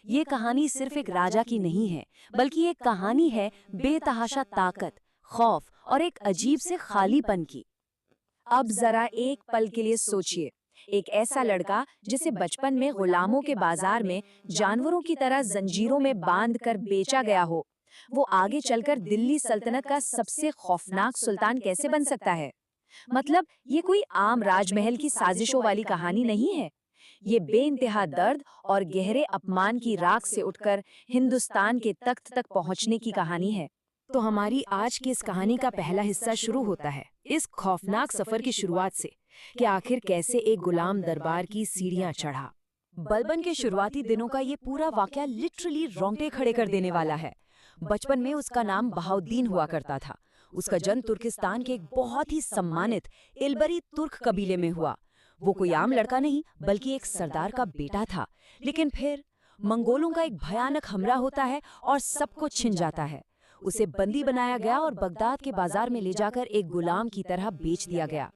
ये कहानी सिर्फ एक राजा की नहीं है, बल्कि एक कहानी है बेतहाशा ताकत, खौफ और एक अजीब से खालीपन की। अब जरा एक पल के लिए सोचिए, एक ऐसा लड़का जिसे बचपन में गुलामों के बाजार में जानवरों की तरह जंजीरों में बांध कर बेचा गया हो, वो आगे चलकर दिल्ली सल्तनत का सबसे खौफनाक सुल्तान कैसे बन सकता है? मतलब ये कोई आम राजमहल की साजिशों वाली कहानी नहीं है। ये बेइंतहा दर्द और गहरे अपमान की राख से उठकर हिंदुस्तान के तख्त तक पहुंचने की कहानी है। तो हमारी आज की इस कहानी का पहला हिस्सा शुरू होता है इस खौफनाक सफर की शुरुआत से कि आखिर कैसे एक गुलाम दरबार की सीढ़ियां चढ़ा। बलबन के शुरुआती दिनों का ये पूरा वाकया लिटरली रोंगटे खड़े कर देने वाला है। बचपन में उसका नाम बहाउद्दीन हुआ करता था। उसका जन्म तुर्किस्तान के एक बहुत ही सम्मानित इल्बरी तुर्क कबीले में हुआ। वो कोई आम लड़का नहीं बल्कि एक सरदार का बेटा था। लेकिन फिर मंगोलों का एक भयानक हमला होता है और सब कुछ छिन जाता है। उसे बंदी बनाया गया और बगदाद के बाजार में ले जाकर एक गुलाम की तरह बेच दिया गया।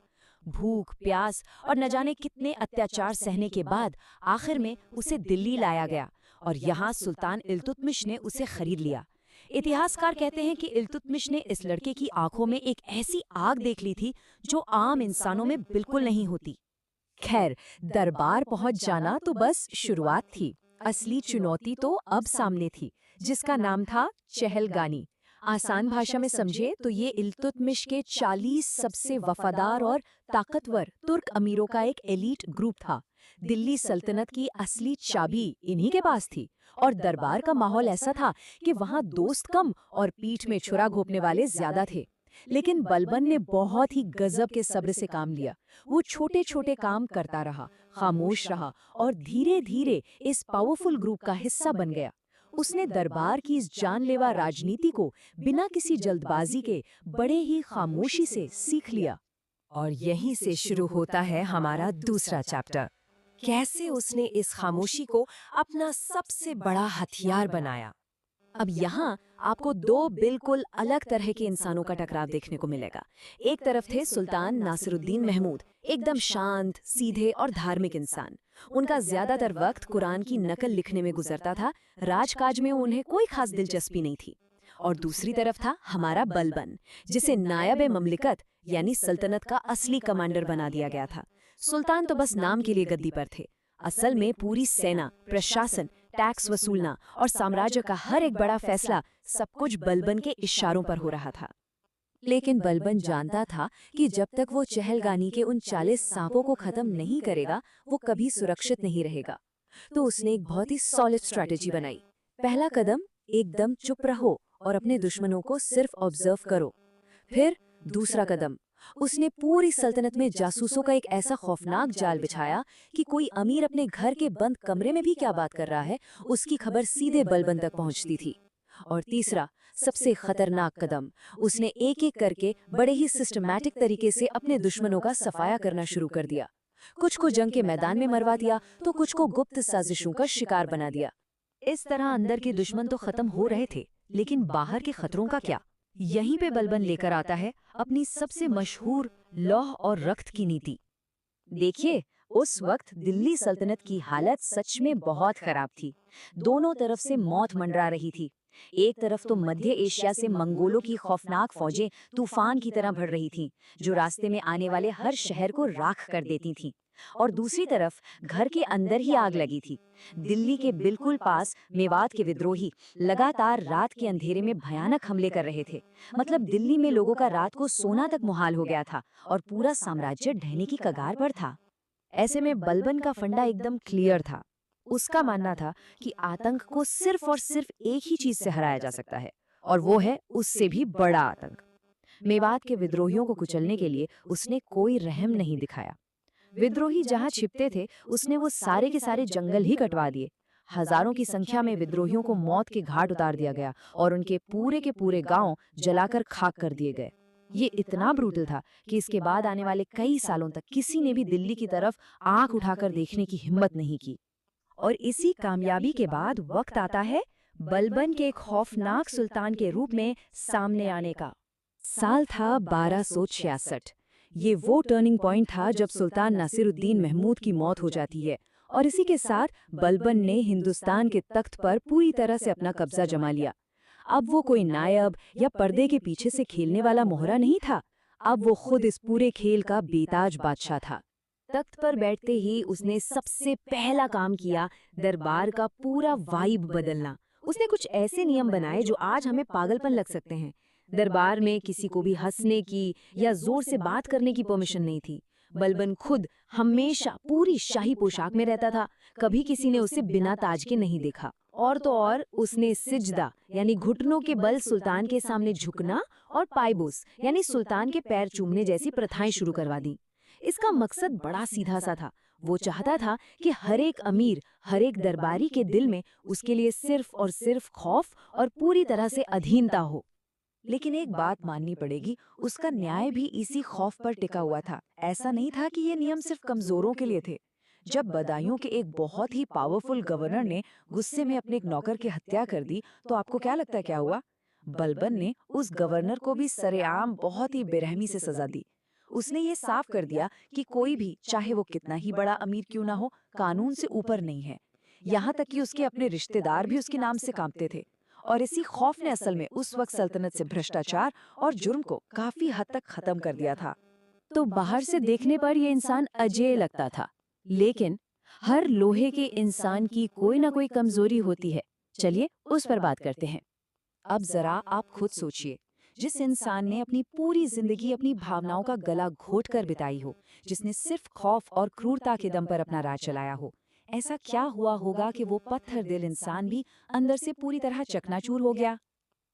भूख, प्यास और न जाने कितने अत्याचार सहने के बाद आखिर में उसे दिल्ली लाया गया और यहाँ सुल्तान इल्तुतमिश ने उसे खरीद लिया। इतिहासकार कहते हैं कि इल्तुतमिश ने इस लड़के की आंखों में एक ऐसी आग देख ली थी जो आम इंसानों में बिल्कुल नहीं होती। खैर, दरबार पहुंच जाना तो बस शुरुआत थी। असली चुनौती तो अब सामने थी, जिसका नाम था चहलगानी। आसान भाषा में समझे तो ये इल्तुतमिश के 40 सबसे वफादार और ताकतवर तुर्क अमीरों का एक एलीट ग्रुप था। दिल्ली सल्तनत की असली चाबी इन्हीं के पास थी और दरबार का माहौल ऐसा था कि वहाँ दोस्त कम और पीठ में छुरा घोंपने वाले ज्यादा थे। लेकिन बलबन ने बहुत ही गजब के सब्र से काम लिया। वो छोटे छोटे काम करता रहा, खामोश रहा और धीरे धीरे इस पावरफुल ग्रुप का हिस्सा बन गया। उसने दरबार की इस जानलेवा राजनीति को बिना किसी जल्दबाजी के बड़े ही खामोशी से सीख लिया। और यहीं से शुरू होता है हमारा दूसरा चैप्टर। कैसे उसने इस खामोशी को अपना सबसे बड़ा हथियार बनाया। अब यहाँ आपको दो बिल्कुल अलग तरह के इंसानों का टकराव देखने को मिलेगा। एक तरफ थे सुल्तान नासिरुद्दीन महमूद, एकदम शांत, सीधे और धार्मिक इंसान। उनका ज्यादातर वक्त कुरान की नकल लिखने में गुजरता था। राजकाज में उन्हें कोई खास दिलचस्पी नहीं थी। और दूसरी तरफ था हमारा बलबन, जिसे नायब ममलिकत यानी सल्तनत का असली कमांडर बना दिया गया था। सुल्तान तो बस नाम के लिए गद्दी पर थे। असल में पूरी सेना, प्रशासन, टैक्स वसूलना और साम्राज्य का हर एक बड़ा फैसला सब कुछ बलबन के इशारों पर हो रहा था। लेकिन बलबन जानता था कि जब तक वो चहलगानी के उन 40 सांपों को खत्म नहीं करेगा, वो कभी सुरक्षित नहीं रहेगा। तो उसने एक बहुत ही सॉलिड स्ट्रैटेजी बनाई। पहला कदम, एकदम चुप रहो और अपने दुश्मनों को सिर्फ ऑब्जर्व करो। फिर दूसरा कदम, उसने पूरी सल्तनत में जासूसों का एक ऐसा खौफनाक जाल बिछाया कि कोई अमीर अपने घर के बंद कमरे में भी क्या बात कर रहा है, उसकी खबर सीधे बलबन तक पहुंचती थी। और तीसरा, सबसे खतरनाक कदम, उसने एक एक करके बड़े ही सिस्टमैटिक तरीके से अपने दुश्मनों का सफाया करना शुरू कर दिया। कुछ को जंग के मैदान में मरवा दिया तो कुछ को गुप्त साजिशों का शिकार बना दिया। इस तरह अंदर के दुश्मन तो खत्म हो रहे थे, लेकिन बाहर के खतरों का क्या? यहीं पे बलबन लेकर आता है अपनी सबसे मशहूर लौह और रक्त की नीति। देखिए, उस वक्त दिल्ली सल्तनत की हालत सच में बहुत खराब थी। दोनों तरफ से मौत मंडरा रही थी। एक तरफ तो मध्य एशिया से मंगोलों की खौफनाक फौजें तूफान की तरह बढ़ रही थीं, जो रास्ते में आने वाले हर शहर को राख कर देती थीं। और दूसरी तरफ घर के अंदर ही आग लगी थी। दिल्ली के बिल्कुल पास मेवात के विद्रोही लगातार रात के अंधेरे में भयानक हमले कर रहे थे। मतलब दिल्ली में लोगों का रात को सोना तक मुहाल हो गया था और पूरा साम्राज्य ढहने की कगार पर था। ऐसे में बलबन का फंडा एकदम क्लियर था। उसका मानना था कि आतंक को सिर्फ और सिर्फ एक ही चीज से हराया जा सकता है, और वो है उससे भी बड़ा आतंक। मेवात के विद्रोहियों को कुचलने के लिए उसने कोई रहम नहीं दिखाया। विद्रोही जहां छिपते थे, उसने वो सारे के सारे जंगल ही कटवा दिए। हजारों की संख्या में विद्रोहियों को मौत के घाट उतार दिया गया और उनके पूरे के पूरे गांव जलाकर खाक कर दिए गए। ये इतना ब्रूटल था कि इसके बाद आने वाले कई सालों तक किसी ने भी दिल्ली की तरफ आंख उठाकर देखने की हिम्मत नहीं की। और इसी कामयाबी के बाद वक्त आता है बलबन के खौफनाक सुल्तान के रूप में सामने आने का। साल था 1266। ये वो टर्निंग पॉइंट था जब सुल्तान नासिरुद्दीन महमूद की मौत हो जाती है और इसी के साथ बलबन ने हिंदुस्तान के तख्त पर पूरी तरह से अपना कब्जा जमा लिया। अब वो कोई नायब या पर्दे के पीछे से खेलने वाला मोहरा नहीं था, अब वो खुद इस पूरे खेल का बेताज बादशाह था। तख्त पर बैठते ही उसने सबसे पहला काम किया दरबार का पूरा वाइब बदलना। उसने कुछ ऐसे नियम बनाए जो आज हमें पागलपन लग सकते हैं। दरबार में किसी को भी हंसने की या जोर से बात करने की परमिशन नहीं थी। बलबन खुद हमेशा पूरी शाही पोशाक में रहता था, कभी किसी ने उसे बिना ताज के नहीं देखा। और तो और उसने सिजदा यानी घुटनों के बल सुल्तान के सामने झुकना और पायबूस यानी सुल्तान के पैर चूमने जैसी प्रथाएं शुरू करवा दी। इसका मकसद बड़ा सीधा सा था। वो चाहता था कि हर एक अमीर, हर एक दरबारी के दिल में उसके लिए सिर्फ और सिर्फ खौफ और पूरी तरह से अधीनता हो। लेकिन एक बात माननी पड़ेगी, उसका न्याय भी इसी खौफ पर टिका हुआ था। ऐसा नहीं था कि ये नियम सिर्फ कमजोरों के लिए थे। जब बदायूं के एक बहुत ही पावरफुल गवर्नर ने गुस्से में अपने एक नौकर की हत्या कर दी, तो आपको क्या लगता है क्या हुआ? बलबन ने उस गवर्नर को भी सरेआम बहुत ही बेरहमी से सजा दी। उसने ये साफ कर दिया कि कोई भी, चाहे वो कितना ही बड़ा अमीर क्यों ना हो, कानून से ऊपर नहीं है। यहाँ तक कि उसके अपने रिश्तेदार भी उसके नाम से कांपते थे। और इसी खौफ ने असल में उस वक्त सल्तनत से भ्रष्टाचार और जुर्म को काफी हद तक खत्म कर दिया था। तो बाहर से देखने पर यह इंसान अजेय लगता था, लेकिन हर लोहे के इंसान की कोई ना कोई कमजोरी होती है। चलिए उस पर बात करते हैं। अब जरा आप खुद सोचिए, जिस इंसान ने अपनी पूरी जिंदगी अपनी भावनाओं का गला घोट कर बिताई हो, जिसने सिर्फ खौफ और क्रूरता के दम पर अपना राज चलाया हो, ऐसा क्या हुआ होगा कि वो पत्थर दिल इंसान भी अंदर से पूरी तरह चकनाचूर हो गया?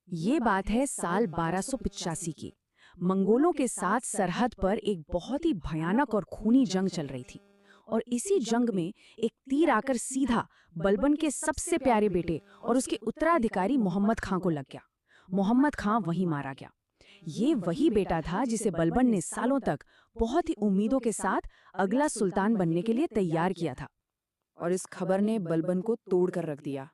ये बात है साल 1285 की। मंगोलों के साथ सरहद पर एक बहुत ही भयानक और खूनी जंग चल रही थी, और इसी जंग में एक तीर आकर सीधा बलबन के सबसे प्यारे बेटे और उसके उत्तराधिकारी मोहम्मद खां को लग गया। मोहम्मद खां वहीं मारा गया। ये वही बेटा था जिसे बलबन ने सालों तक बहुत ही उम्मीदों के साथ अगला सुल्तान बनने के लिए तैयार किया था। और इस खबर ने बलबन को तोड़ कर रख दिया।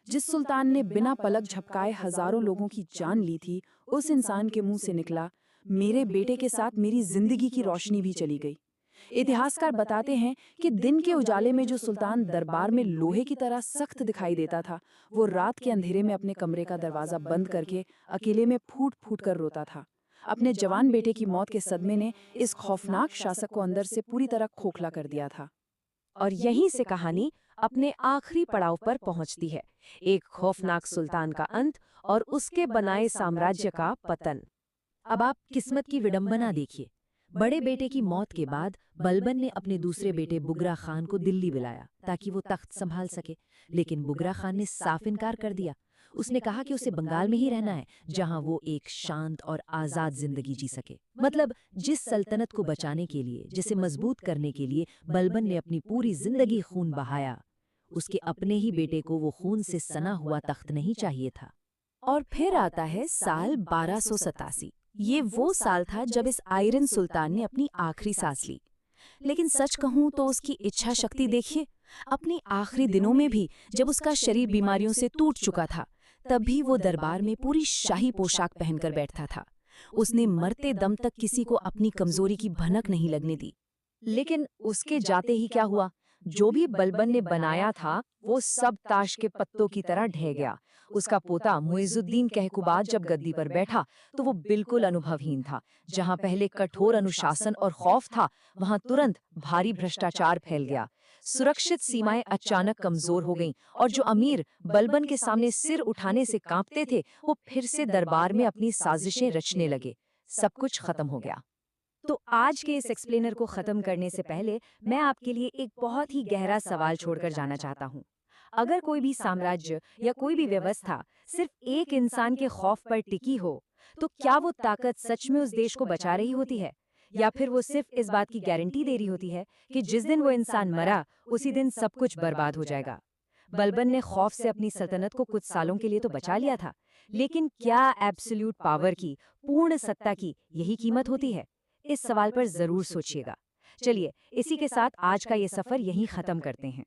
जिस सुल्तान ने बिना पलक झपकाए हजारों लोगों की जान ली थी, उस इंसान के मुंह से निकला, मेरे बेटे के साथ मेरी जिंदगी की रोशनी भी चली गई। इतिहासकार बताते हैं कि दिन के उजाले में जो सुल्तान दरबार में लोहे की तरह सख्त दिखाई देता था, वो रात के अंधेरे में अपने कमरे का दरवाजा बंद करके अकेले में फूट फूट कर रोता था। अपने जवान बेटे की मौत के सदमे ने इस खौफनाक शासक को अंदर से पूरी तरह खोखला कर दिया था। और यहीं से कहानी अपने आखिरी पड़ाव पर पहुंचती है, एक खौफनाक सुल्तान का अंत और उसके बनाए साम्राज्य का पतन। अब आप किस्मत की विडंबना देखिए। बड़े बेटे की मौत के बाद बलबन ने अपने दूसरे बेटे बुगरा खान को दिल्ली बुलाया ताकि वो तख्त संभाल सके, लेकिन बुगरा खान ने साफ इनकार कर दिया। उसने कहा कि उसे बंगाल में ही रहना है, जहां वो एक शांत और आजाद जिंदगी जी सके। मतलब जिस सल्तनत को बचाने के लिए, जिसे मजबूत करने के लिए बलबन ने अपनी पूरी जिंदगी खून बहाया, उसके अपने ही बेटे को वो खून से सना हुआ तख्त नहीं चाहिए था। और फिर आता है साल 1287। ये वो साल था जब इस आयरन सुल्तान ने अपनी आखिरी सांस ली। लेकिन सच कहूं तो उसकी इच्छा शक्ति देखिए। अपने आखिरी दिनों में भी जब उसका शरीर बीमारियों से टूट चुका था, तब भी वो दरबार में पूरी शाही पोशाक पहनकर बैठता था। उसने मरते दम तक किसी को अपनी कमजोरी की भनक नहीं लगने दी। लेकिन उसके जाते ही क्या हुआ? जो भी बलबन ने बनाया था, वो सब ताश के पत्तों की तरह ढह गया। उसका पोता मुइजुद्दीन कहकुबाद जब गद्दी पर बैठा तो वो बिल्कुल अनुभवहीन था। जहां पहले कठोर अनुशासन और खौफ था, वहां तुरंत भारी भ्रष्टाचार फैल गया। सुरक्षित सीमाएं अचानक कमजोर हो गईं और जो अमीर बलबन के सामने सिर उठाने से कांपते थे, वो फिर से दरबार में अपनी साजिशें रचने लगे। सब कुछ खत्म हो गया। तो आज के इस एक्सप्लेनर को खत्म करने से पहले मैं आपके लिए एक बहुत ही गहरा सवाल छोड़कर जाना चाहता हूँ। अगर कोई भी साम्राज्य या कोई भी व्यवस्था सिर्फ एक इंसान के खौफ पर टिकी हो, तो क्या वो ताकत सच में उस देश को बचा रही होती है, या फिर वो सिर्फ इस बात की गारंटी दे रही होती है कि जिस दिन वो इंसान मरा, उसी दिन सब कुछ बर्बाद हो जाएगा। बलबन ने खौफ से अपनी सल्तनत को कुछ सालों के लिए तो बचा लिया था, लेकिन क्या एब्सोल्यूट पावर की, पूर्ण सत्ता की यही कीमत होती है? इस सवाल पर जरूर सोचिएगा। चलिए, इसी के साथ आज का ये सफर यहीं खत्म करते हैं।